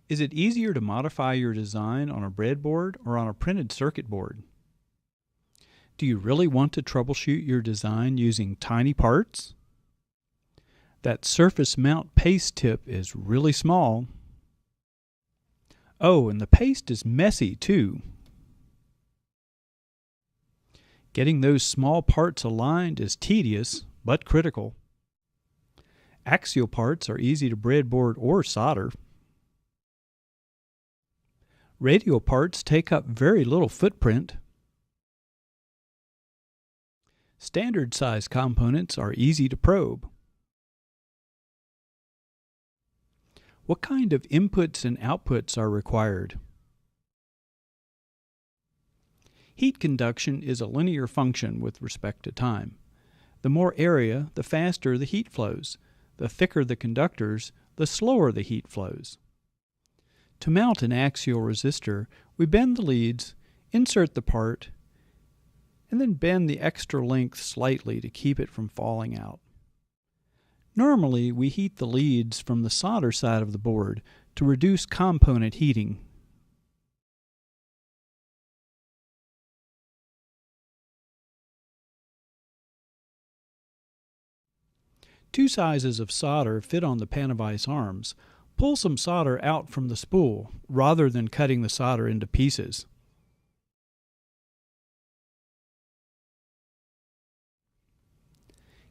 Is it easier to modify your design on a breadboard or on a printed circuit board? Do you really want to troubleshoot your design using tiny parts? That surface mount paste tip is really small. Oh, and the paste is messy too. Getting those small parts aligned is tedious, but critical. Axial parts are easy to breadboard or solder. Radial parts take up very little footprint. Standard size components are easy to probe. What kind of inputs and outputs are required? Heat conduction is a linear function with respect to time. The more area, the faster the heat flows. The thicker the conductors, the slower the heat flows. To mount an axial resistor, we bend the leads, insert the part, and then bend the extra length slightly to keep it from falling out. Normally, we heat the leads from the solder side of the board to reduce component heating. Two sizes of solder fit on the Panavice arms. Pull some solder out from the spool rather than cutting the solder into pieces.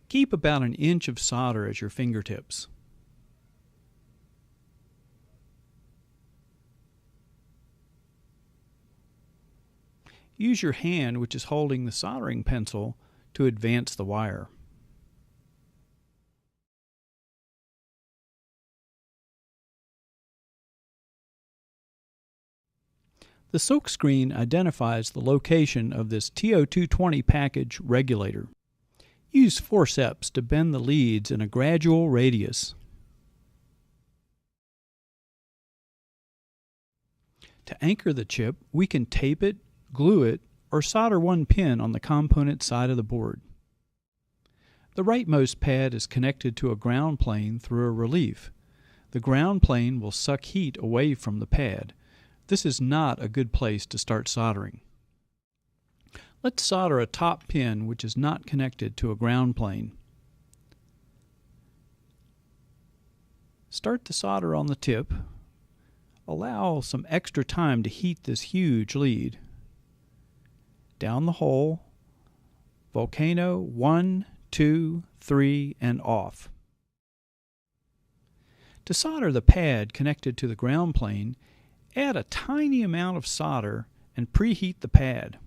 Keep about an inch of solder at your fingertips. Use your hand, which is holding the soldering pencil, to advance the wire. The silkscreen identifies the location of this TO220 package regulator. Use forceps to bend the leads in a gradual radius. To anchor the chip, we can tape it, glue it, or solder one pin on the component side of the board. The rightmost pad is connected to a ground plane through a relief. The ground plane will suck heat away from the pad. This is not a good place to start soldering. Let's solder a top pin which is not connected to a ground plane. Start the solder on the tip. Allow some extra time to heat this huge lead. Down the hole, volcano 1, 2, 3, and off. To solder the pad connected to the ground plane, add a tiny amount of solder and preheat the pad.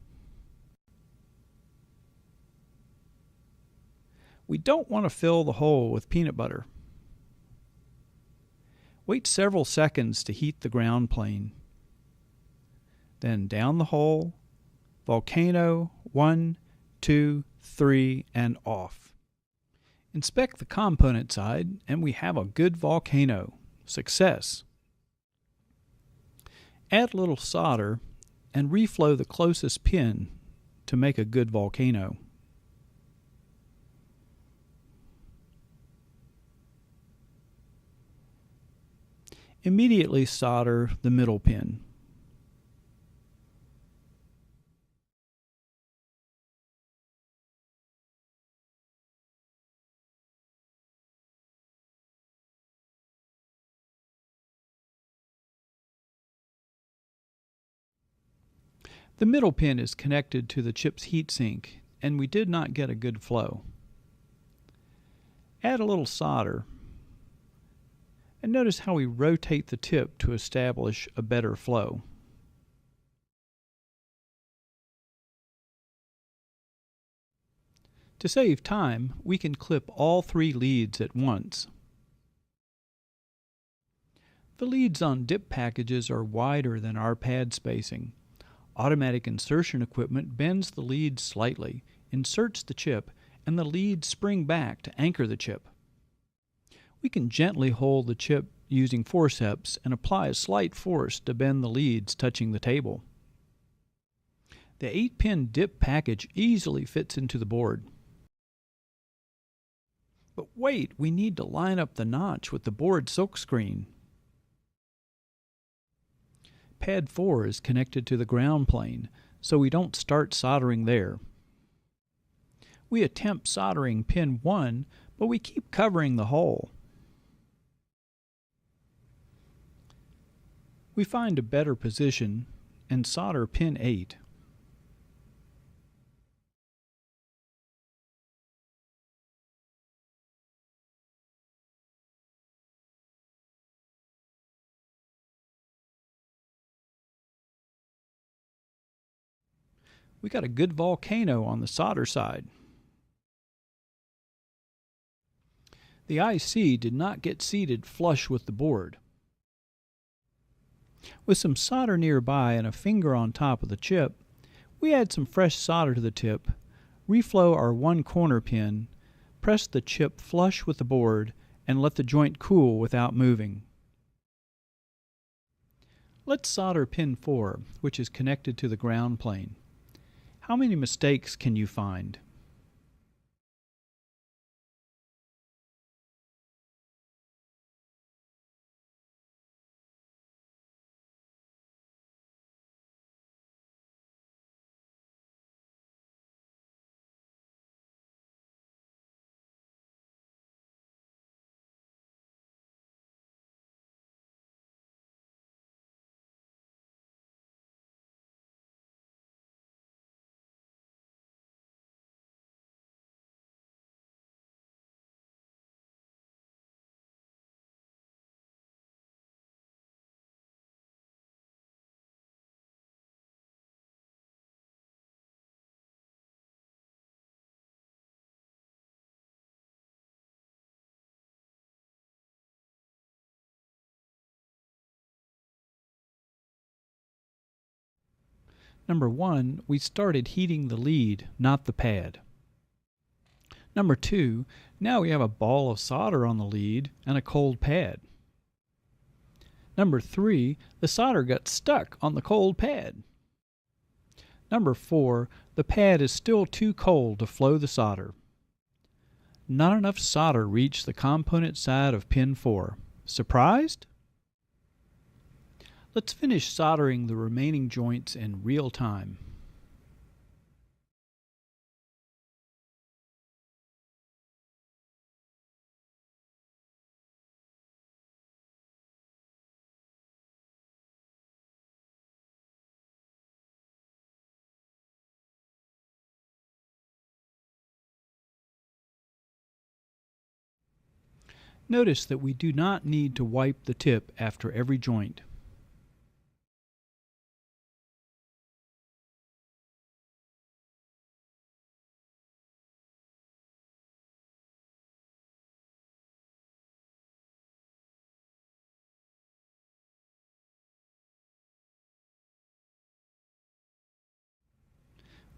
We don't want to fill the hole with peanut butter. Wait several seconds to heat the ground plane. Then down the hole, volcano 1, 2, 3, and off. Inspect the component side and we have a good volcano. Success! Add a little solder and reflow the closest pin to make a good volcano. Immediately solder the middle pin. The middle pin is connected to the chip's heatsink, and we did not get a good flow. Add a little solder, and notice how we rotate the tip to establish a better flow. To save time, we can clip all 3 leads at once. The leads on dip packages are wider than our pad spacing. Automatic insertion equipment bends the leads slightly, inserts the chip, and the leads spring back to anchor the chip. We can gently hold the chip using forceps and apply a slight force to bend the leads touching the table. The 8-pin dip package easily fits into the board. But wait, we need to line up the notch with the board silkscreen. Pad 4 is connected to the ground plane, so we don't start soldering there. We attempt soldering pin 1, but we keep covering the hole. We find a better position and solder pin 8. We got a good volcano on the solder side. The IC did not get seated flush with the board. With some solder nearby and a finger on top of the chip, we add some fresh solder to the tip, reflow our one corner pin, press the chip flush with the board, and let the joint cool without moving. Let's solder pin 4, which is connected to the ground plane. How many mistakes can you find? Number 1, we started heating the lead, not the pad. Number 2, now we have a ball of solder on the lead and a cold pad. Number 3, the solder got stuck on the cold pad. Number 4, the pad is still too cold to flow the solder. Not enough solder reached the component side of pin 4. Surprised? Let's finish soldering the remaining joints in real time. Notice that we do not need to wipe the tip after every joint.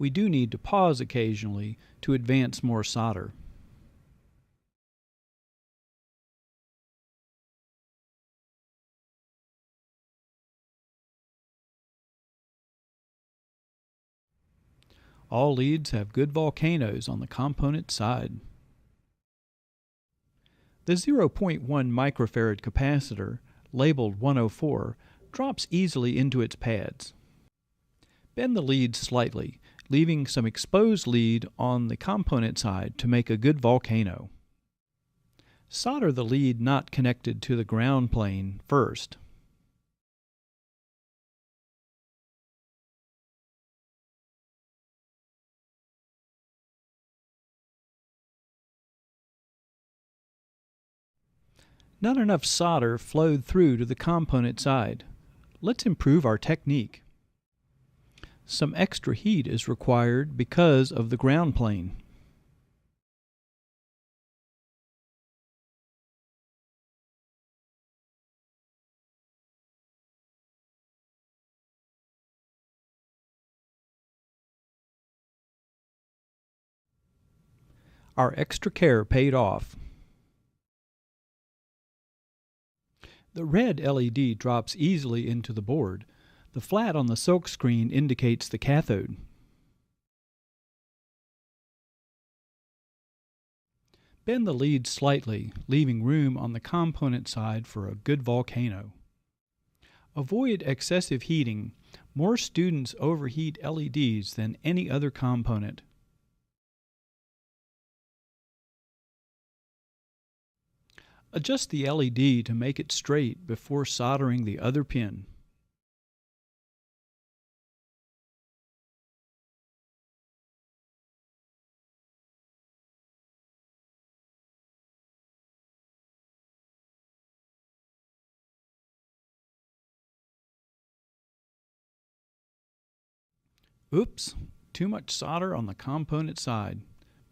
We do need to pause occasionally to advance more solder. All leads have good volcanoes on the component side. The 0.1 microfarad capacitor, labeled 104, drops easily into its pads. Bend the lead slightly, leaving some exposed lead on the component side to make a good volcano. Solder the lead not connected to the ground plane first. Not enough solder flowed through to the component side. Let's improve our technique. Some extra heat is required because of the ground plane. Our extra care paid off. The red LED drops easily into the board. The flat on the silk screen indicates the cathode. Bend the lead slightly, leaving room on the component side for a good volcano. Avoid excessive heating. More students overheat LEDs than any other component. Adjust the LED to make it straight before soldering the other pin. Oops, too much solder on the component side,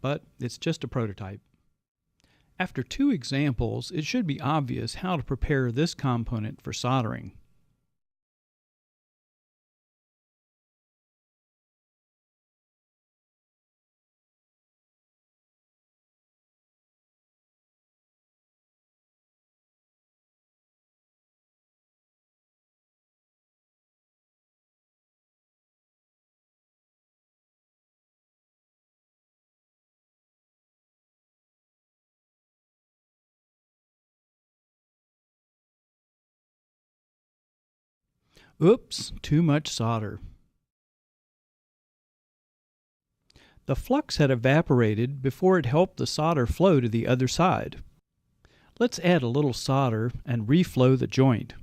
but it's just a prototype. After 2 examples, it should be obvious how to prepare this component for soldering. Oops, too much solder. The flux had evaporated before it helped the solder flow to the other side. Let's add a little solder and reflow the joint.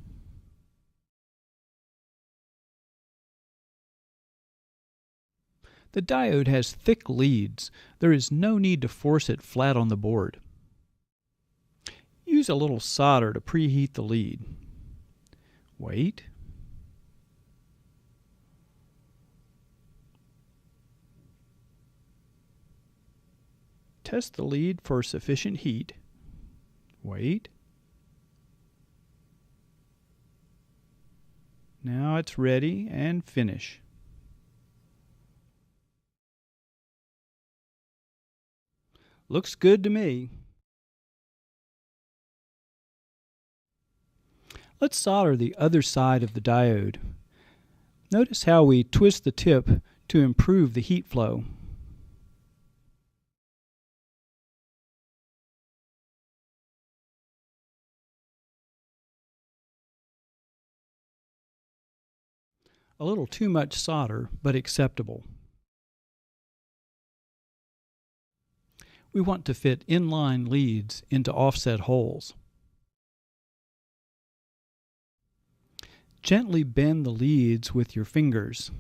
The diode has thick leads. There is no need to force it flat on the board. Use a little solder to preheat the lead. Wait. Test the lead for sufficient heat. Wait. Now it's ready, and finish. Looks good to me. Let's solder the other side of the diode. Notice how we twist the tip to improve the heat flow. A little too much solder, but acceptable. We want to fit inline leads into offset holes. Gently bend the leads with your fingers.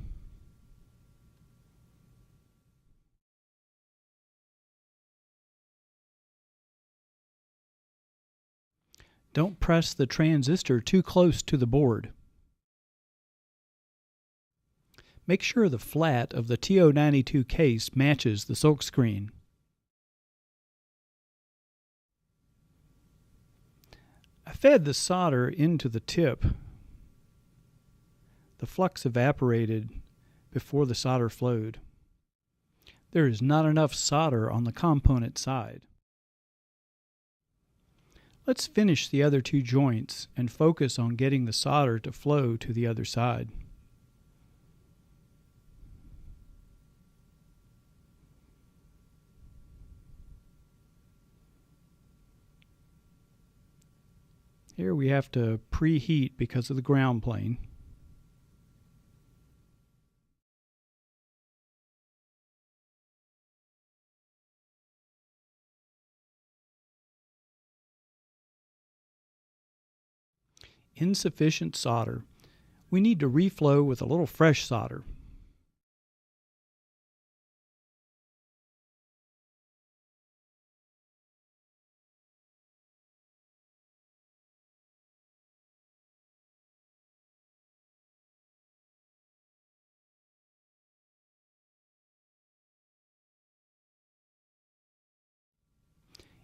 Don't press the transistor too close to the board. Make sure the flat of the TO92 case matches the silkscreen. I fed the solder into the tip. The flux evaporated before the solder flowed. There is not enough solder on the component side. Let's finish the other 2 joints and focus on getting the solder to flow to the other side. Here we have to preheat because of the ground plane. Insufficient solder. We need to reflow with a little fresh solder.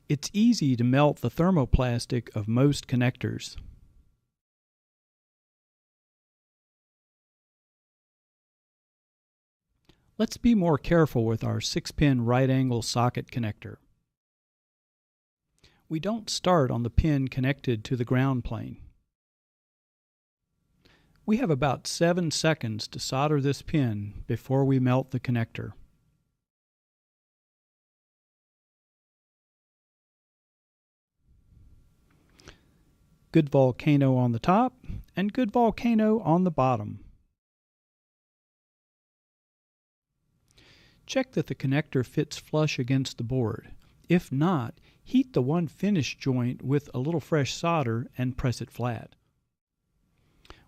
It's easy to melt the thermoplastic of most connectors. Let's be more careful with our 6-pin right-angle socket connector. We don't start on the pin connected to the ground plane. We have about 7 seconds to solder this pin before we melt the connector. Good Volcano on the top, and Good Volcano on the bottom. Check that the connector fits flush against the board. If not, heat the one finished joint with a little fresh solder and press it flat.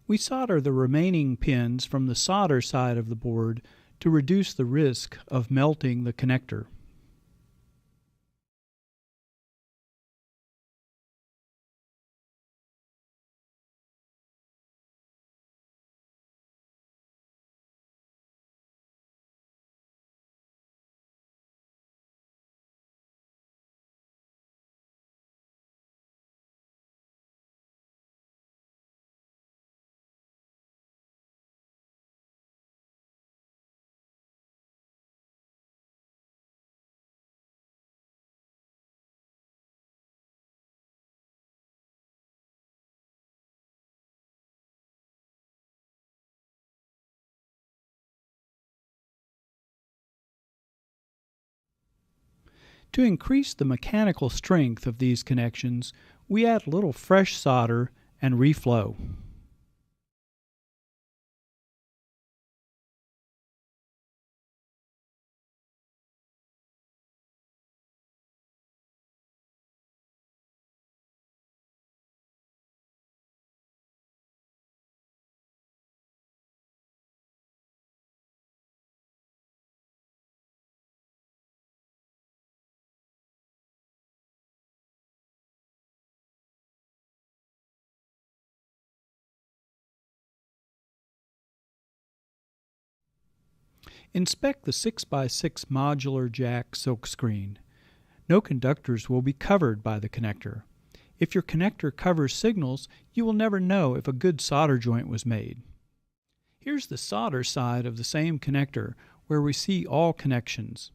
We solder the remaining pins from the solder side of the board to reduce the risk of melting the connector. To increase the mechanical strength of these connections, we add a little fresh solder and reflow. Inspect the 6x6 modular jack silkscreen. No conductors will be covered by the connector. If your connector covers signals, you will never know if a good solder joint was made. Here's the solder side of the same connector where we see all connections.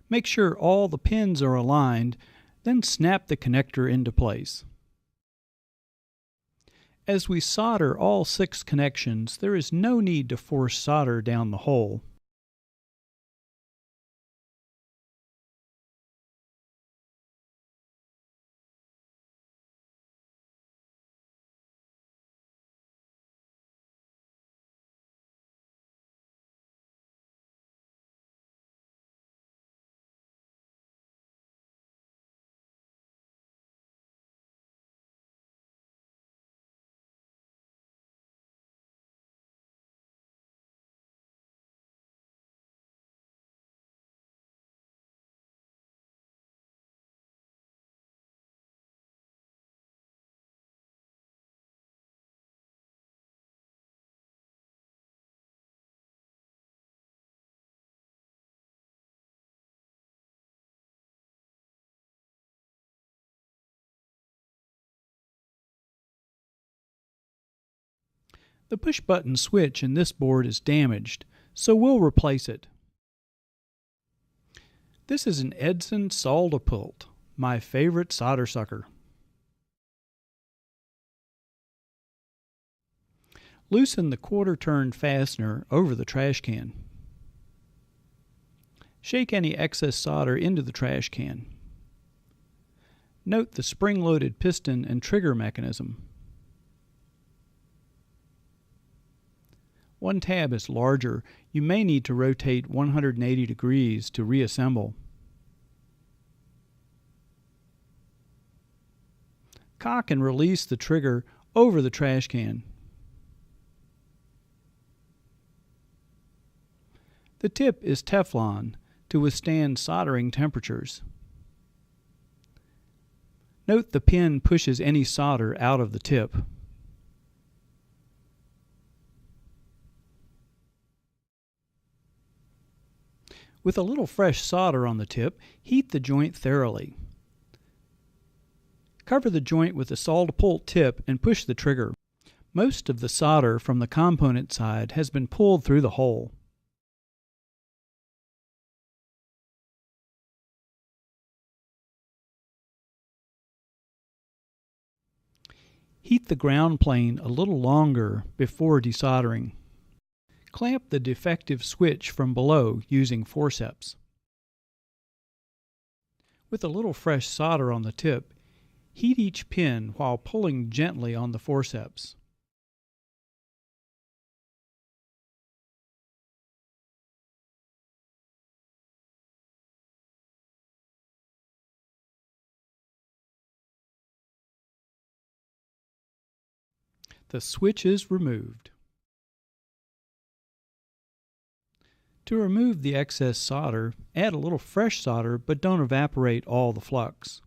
Make sure all the pins are aligned, then snap the connector into place. As we solder all 6 connections, there is no need to force solder down the hole. The push-button switch in this board is damaged, so we'll replace it. This is an Edson Soldapult, my favorite solder sucker. Loosen the quarter-turn fastener over the trash can. Shake any excess solder into the trash can. Note the spring-loaded piston and trigger mechanism. One tab is larger. You may need to rotate 180 degrees to reassemble. Cock and release the trigger over the trash can. The tip is Teflon to withstand soldering temperatures. Note the pin pushes any solder out of the tip. With a little fresh solder on the tip, heat the joint thoroughly. Cover the joint with the Soldapult tip and push the trigger. Most of the solder from the component side has been pulled through the hole. Heat the ground plane a little longer before desoldering. Clamp the defective switch from below using forceps. With a little fresh solder on the tip, Heat each pin while pulling gently on the forceps. The switch is removed. To remove the excess solder, add a little fresh solder, but don't evaporate all the flux.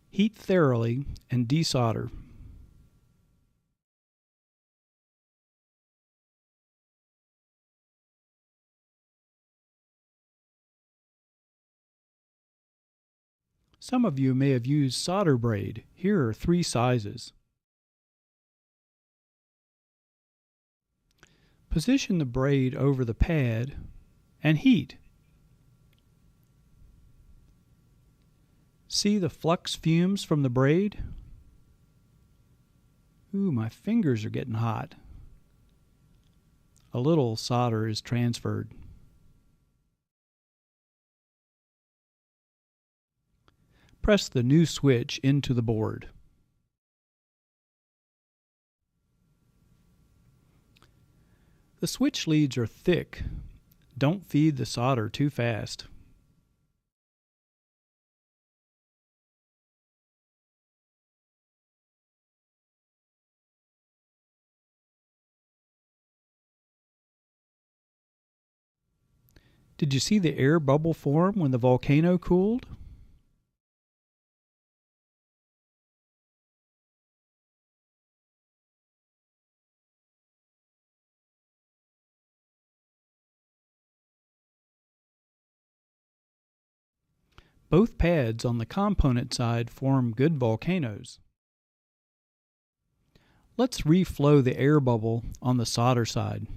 Heat thoroughly and desolder. Some of you may have used solder braid. Here are 3 sizes. Position the braid over the pad and heat. See the flux fumes from the braid? Ooh, my fingers are getting hot. A little solder is transferred. Press the new switch into the board. The switch leads are thick. Don't feed the solder too fast. Did you see the air bubble form when the volcano cooled? Both pads on the component side form good volcanoes. Let's reflow the air bubble on the solder side.